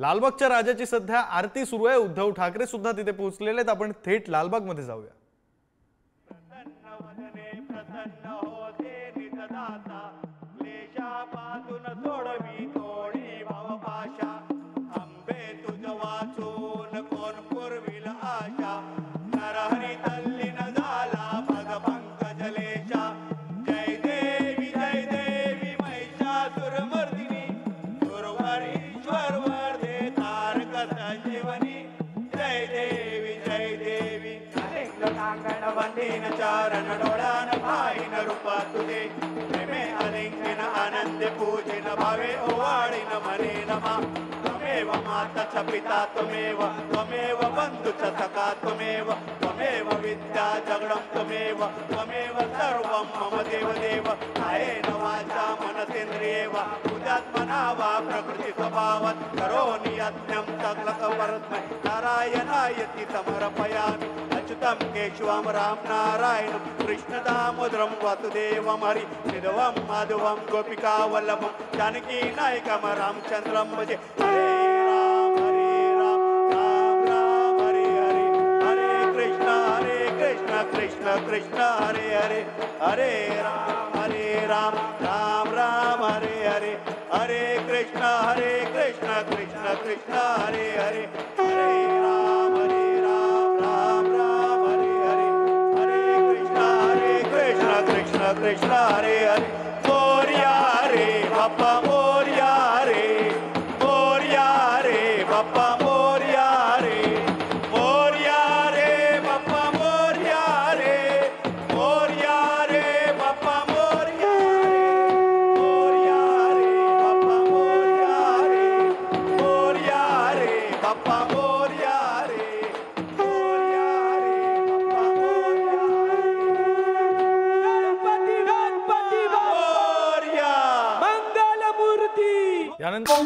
लालबागच्या राजाची सध्या आरती सुरू आहे। उद्धव ठाकरे सुद्धा तिथे पोहोचलेले आहेत। आपण थेट लालबाग मध्ये जाऊया। वंदीन चारण डोळान भाईन रूपा तुझे प्रेमे अलिंगन आनंद पूजिन भावे ओवाळीन मने नमा त्वमेव माता च पिता त्वमेव त्वमेव बंधु च सखा त्वमेव त्वमेव विद्या जगदं त्वमेव त्वमेव सर्वं मम देव देव कायेन वाचा मनसेन्द्रियेव बुद्ध्यात्मना वा प्रकृति स्वभावात् करोमि यज्ञं सकलकर्मै नारायणायति समर्पयामि अच्युतं केशवं राम नारायण कृष्ण दामोदरं वासुदेवं हरि निधवं माधवं गोपिका वल्लभं जानकी नायकं रामचंद्रं भजे। हरे राम राम राम हरे हरे हरे कृष्ण कृष्ण कृष्ण हरे हरे हरे राम राम राम हरे हरे हरे कृष्ण कृष्ण कृष्ण हरे हरे हरे राम राम राम हरे हरे हरे कृष्ण कृष्ण हरे हरे मोरया रे बाप्पा मोरया रे बाप्पा मोरया रे बाप्पा मोरया रे बाप्पा मोरया बाप्पा मोरया रे बाप्पा मोरया रे यानंतर